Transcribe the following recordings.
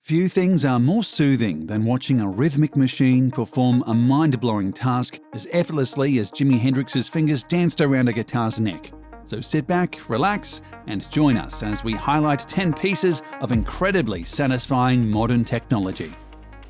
Few things are more soothing than watching a rhythmic machine perform a mind-blowing task as effortlessly as Jimi Hendrix's fingers danced around a guitar's neck. So sit back, relax, and join us as we highlight 10 pieces of incredibly satisfying modern technology.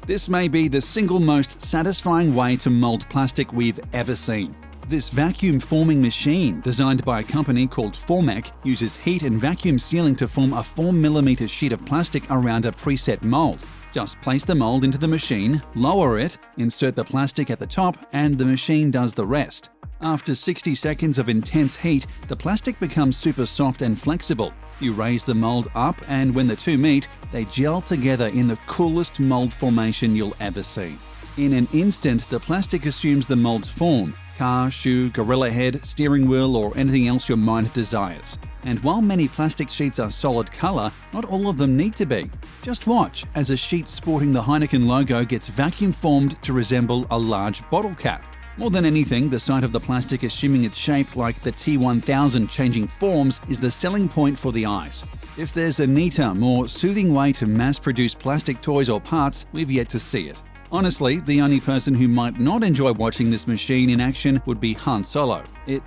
This may be the single most satisfying way to mold plastic we've ever seen. This vacuum forming machine, designed by a company called Formek, uses heat and vacuum sealing to form a 4mm sheet of plastic around a preset mold. Just place the mold into the machine, lower it, insert the plastic at the top, and the machine does the rest. After 60 seconds of intense heat, the plastic becomes super soft and flexible. You raise the mold up, and when the two meet, they gel together in the coolest mold formation you'll ever see. In an instant, the plastic assumes the mold's form: car, shoe, gorilla head, steering wheel, or anything else your mind desires. And while many plastic sheets are solid color, not all of them need to be. Just watch as a sheet sporting the Heineken logo gets vacuum formed to resemble a large bottle cap. More than anything, the sight of the plastic assuming its shape like the T1000 changing forms is the selling point for the eyes. If there's a neater, more soothing way to mass-produce plastic toys or parts, we've yet to see it. Honestly, the only person who might not enjoy watching this machine in action would be Han Solo. It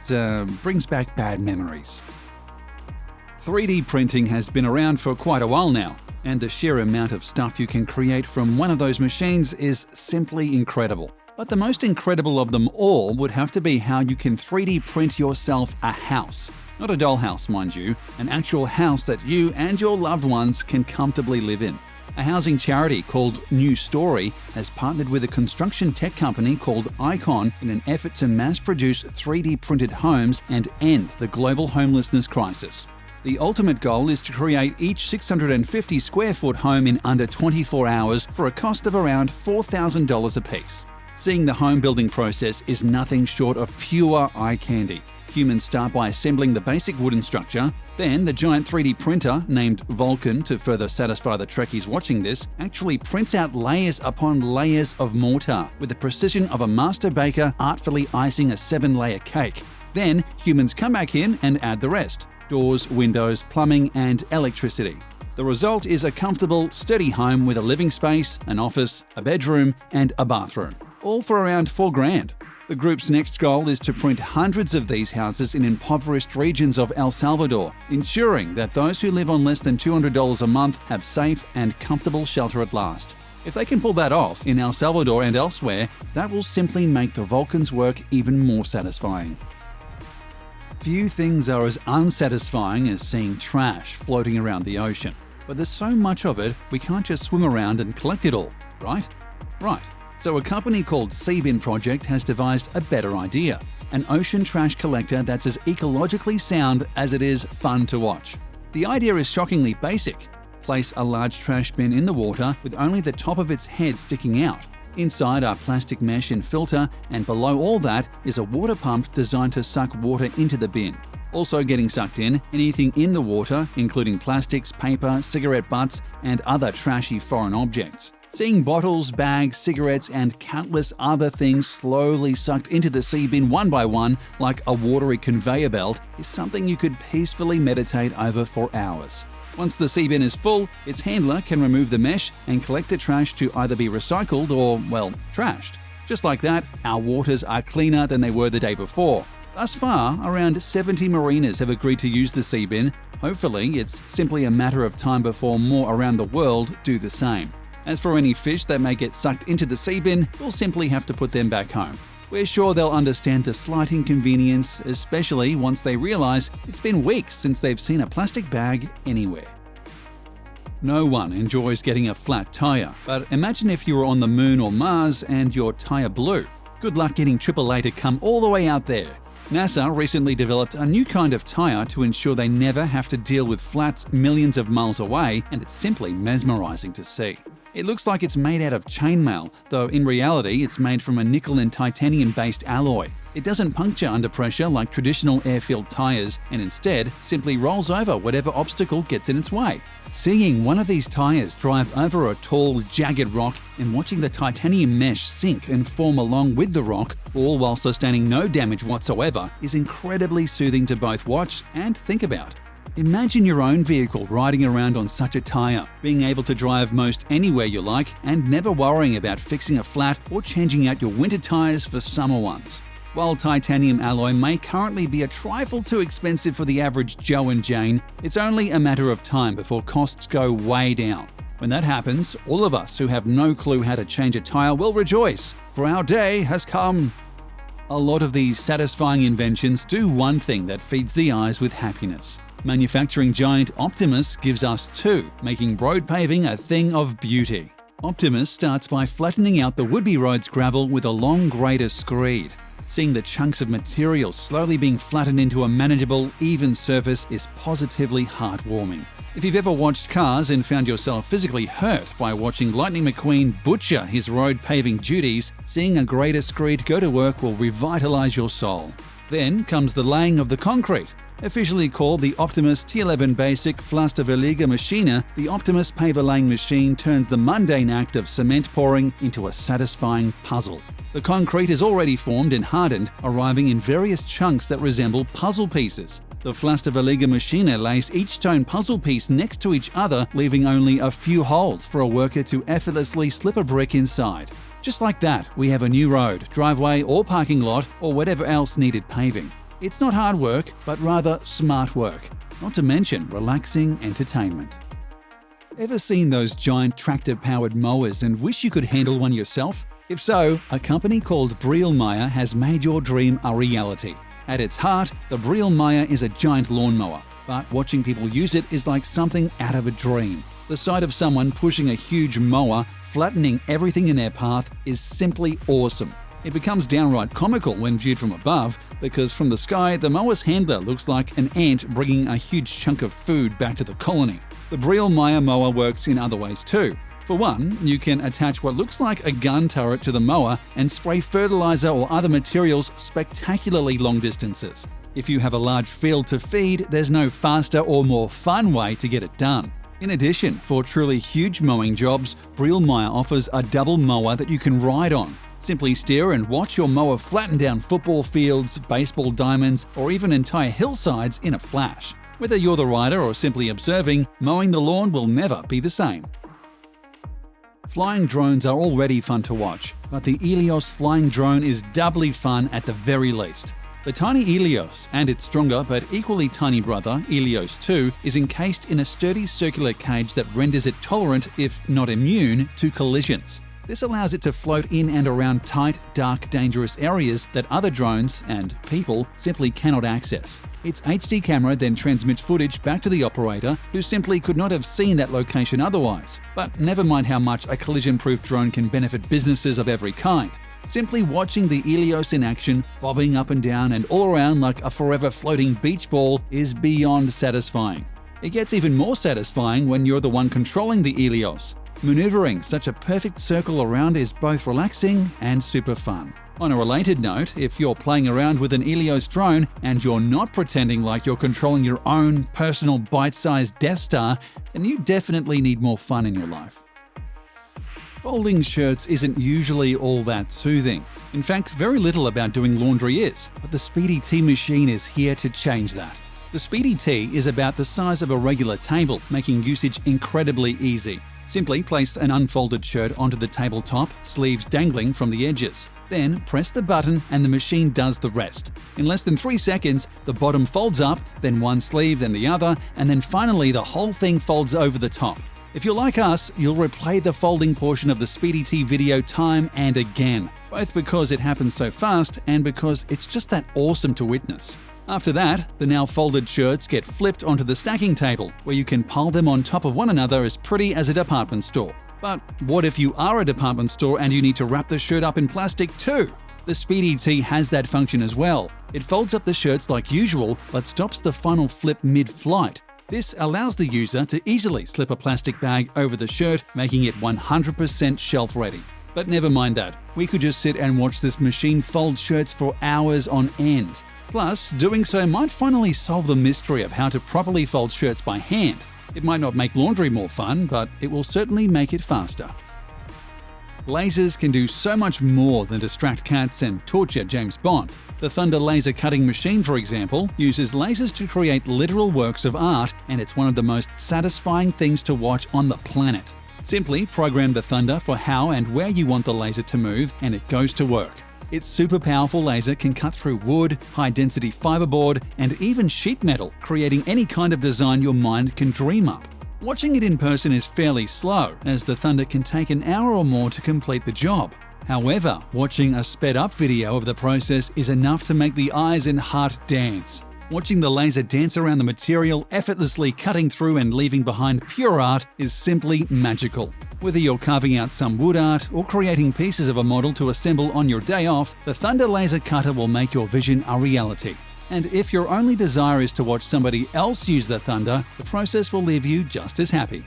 brings back bad memories. 3D printing has been around for quite a while now, and the sheer amount of stuff you can create from one of those machines is simply incredible. But the most incredible of them all would have to be how you can 3D print yourself a house. Not a dollhouse, mind you, an actual house that you and your loved ones can comfortably live in. A housing charity called New Story has partnered with a construction tech company called Icon in an effort to mass-produce 3D printed homes and end the global homelessness crisis. The ultimate goal is to create each 650 square foot home in under 24 hours for a cost of around $4,000 apiece. Seeing the home building process is nothing short of pure eye candy. Humans start by assembling the basic wooden structure. Then the giant 3D printer, named Vulcan to further satisfy the Trekkies watching this, actually prints out layers upon layers of mortar with the precision of a master baker artfully icing a 7-layer cake. Then humans come back in and add the rest: doors, windows, plumbing, and electricity. The result is a comfortable, sturdy home with a living space, an office, a bedroom, and a bathroom. All for around $4,000. The group's next goal is to print hundreds of these houses in impoverished regions of El Salvador, ensuring that those who live on less than $200 a month have safe and comfortable shelter at last. If they can pull that off in El Salvador and elsewhere, that will simply make the Vulcan's work even more satisfying. Few things are as unsatisfying as seeing trash floating around the ocean. But there's so much of it, we can't just swim around and collect it all, right? Right. So a company called Seabin Project has devised a better idea: an ocean trash collector that's as ecologically sound as it is fun to watch. The idea is shockingly basic. Place a large trash bin in the water with only the top of its head sticking out. Inside are plastic mesh and filter, and below all that is a water pump designed to suck water into the bin. Also getting sucked in, anything in the water, including plastics, paper, cigarette butts, and other trashy foreign objects. Seeing bottles, bags, cigarettes, and countless other things slowly sucked into the sea bin one by one like a watery conveyor belt is something you could peacefully meditate over for hours. Once the sea bin is full, its handler can remove the mesh and collect the trash to either be recycled or, well, trashed. Just like that, our waters are cleaner than they were the day before. Thus far, around 70 marinas have agreed to use the sea bin. Hopefully, it's simply a matter of time before more around the world do the same. As for any fish that may get sucked into the sea bin, we'll simply have to put them back home. We're sure they'll understand the slight inconvenience, especially once they realize it's been weeks since they've seen a plastic bag anywhere. No one enjoys getting a flat tire, but imagine if you were on the moon or Mars and your tire blew. Good luck getting AAA to come all the way out there. NASA recently developed a new kind of tire to ensure they never have to deal with flats millions of miles away, and it's simply mesmerizing to see. It looks like it's made out of chainmail, though in reality it's made from a nickel and titanium-based alloy. It doesn't puncture under pressure like traditional air-filled tires, and instead simply rolls over whatever obstacle gets in its way. Seeing one of these tires drive over a tall, jagged rock and watching the titanium mesh sink and form along with the rock, all while sustaining no damage whatsoever, is incredibly soothing to both watch and think about. Imagine your own vehicle riding around on such a tire, being able to drive most anywhere you like and never worrying about fixing a flat or changing out your winter tires for summer ones. While titanium alloy may currently be a trifle too expensive for the average Joe and Jane, it's only a matter of time before costs go way down. When that happens, all of us who have no clue how to change a tire will rejoice, for our day has come. A lot of these satisfying inventions do one thing that feeds the eyes with happiness. Manufacturing giant Optimus gives us two, making road paving a thing of beauty. Optimus starts by flattening out the would-be road's gravel with a long grader screed. Seeing the chunks of material slowly being flattened into a manageable, even surface is positively heartwarming. If you've ever watched Cars and found yourself physically hurt by watching Lightning McQueen butcher his road paving duties, seeing a grader screed go to work will revitalize your soul. Then comes the laying of the concrete. Officially called the Optimus T11 Basic Pflasterverleger Maschine, the Optimus paver laying machine turns the mundane act of cement pouring into a satisfying puzzle. The concrete is already formed and hardened, arriving in various chunks that resemble puzzle pieces. The Pflasterverleger Maschine lays each stone puzzle piece next to each other, leaving only a few holes for a worker to effortlessly slip a brick inside. Just like that, we have a new road, driveway or parking lot or whatever else needed paving. It's not hard work, but rather smart work, not to mention relaxing entertainment. Ever seen those giant tractor-powered mowers and wish you could handle one yourself? If so, a company called Brielmaier has made your dream a reality. At its heart, the Brielmaier is a giant lawnmower, but watching people use it is like something out of a dream. The sight of someone pushing a huge mower, flattening everything in their path, is simply awesome. It becomes downright comical when viewed from above, because from the sky, the mower's handler looks like an ant bringing a huge chunk of food back to the colony. The Brielmaier mower works in other ways too. For one, you can attach what looks like a gun turret to the mower and spray fertilizer or other materials spectacularly long distances. If you have a large field to feed, there's no faster or more fun way to get it done. In addition, for truly huge mowing jobs, Brielmaier offers a double mower that you can ride on. Simply steer and watch your mower flatten down football fields, baseball diamonds, or even entire hillsides in a flash. Whether you're the rider or simply observing, mowing the lawn will never be the same. Flying drones are already fun to watch, but the Ilios flying drone is doubly fun at the very least. The tiny Ilios and its stronger but equally tiny brother, Ilios 2, is encased in a sturdy circular cage that renders it tolerant, if not immune, to collisions. This allows it to float in and around tight, dark, dangerous areas that other drones and people simply cannot access. Its HD camera then transmits footage back to the operator, who simply could not have seen that location otherwise. But never mind how much a collision-proof drone can benefit businesses of every kind. Simply watching the Ilios in action, bobbing up and down and all around like a forever floating beach ball, is beyond satisfying. It gets even more satisfying when you're the one controlling the Ilios. Maneuvering such a perfect circle around is both relaxing and super fun. On a related note, if you're playing around with an Ilios drone and you're not pretending like you're controlling your own personal bite-sized Death Star, then you definitely need more fun in your life. Folding shirts isn't usually all that soothing. In fact, very little about doing laundry is, but the Speedy Tea machine is here to change that. The Speedy Tea is about the size of a regular table, making usage incredibly easy. Simply place an unfolded shirt onto the tabletop, sleeves dangling from the edges. Then press the button and the machine does the rest. In less than 3 seconds, the bottom folds up, then one sleeve, then the other, and then finally the whole thing folds over the top. If you're like us, you'll replay the folding portion of the Speedy Tea video time and again, both because it happens so fast and because it's just that awesome to witness. After that, the now folded shirts get flipped onto the stacking table, where you can pile them on top of one another as pretty as a department store. But what if you are a department store and you need to wrap the shirt up in plastic too? The Speedy Tea has that function as well. It folds up the shirts like usual, but stops the final flip mid-flight. This allows the user to easily slip a plastic bag over the shirt, making it 100% shelf ready. But never mind that. We could just sit and watch this machine fold shirts for hours on end. Plus, doing so might finally solve the mystery of how to properly fold shirts by hand. It might not make laundry more fun, but it will certainly make it faster. Lasers can do so much more than distract cats and torture James Bond. The Thunder laser cutting machine, for example, uses lasers to create literal works of art, and it's one of the most satisfying things to watch on the planet. Simply program the Thunder for how and where you want the laser to move, and it goes to work. Its super powerful laser can cut through wood, high-density fiberboard, and even sheet metal, creating any kind of design your mind can dream up. Watching it in person is fairly slow, as the Thunder can take an hour or more to complete the job. However, watching a sped-up video of the process is enough to make the eyes and heart dance. Watching the laser dance around the material, effortlessly cutting through and leaving behind pure art, is simply magical. Whether you're carving out some wood art or creating pieces of a model to assemble on your day off, the Thunder laser cutter will make your vision a reality. And if your only desire is to watch somebody else use the Thunder, the process will leave you just as happy.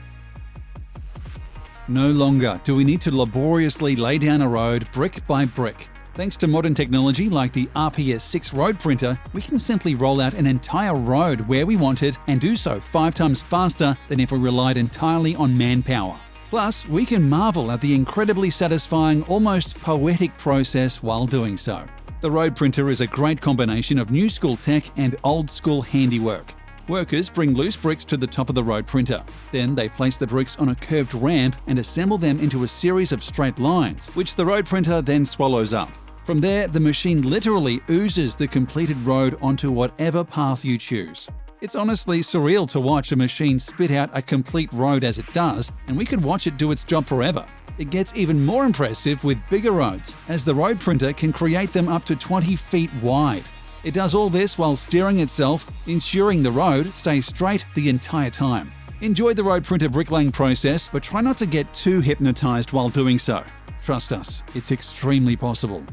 No longer do we need to laboriously lay down a road brick by brick. Thanks to modern technology like the RPS-6 road printer, we can simply roll out an entire road where we want it and do so 5 times faster than if we relied entirely on manpower. Plus, we can marvel at the incredibly satisfying, almost poetic process while doing so. The road printer is a great combination of new school tech and old school handiwork. Workers bring loose bricks to the top of the road printer. Then they place the bricks on a curved ramp and assemble them into a series of straight lines, which the road printer then swallows up. From there, the machine literally oozes the completed road onto whatever path you choose. It's honestly surreal to watch a machine spit out a complete road as it does, and we could watch it do its job forever. It gets even more impressive with bigger roads, as the road printer can create them up to 20 feet wide. It does all this while steering itself, ensuring the road stays straight the entire time. Enjoy the road printer bricklaying process, but try not to get too hypnotized while doing so. Trust us, it's extremely possible.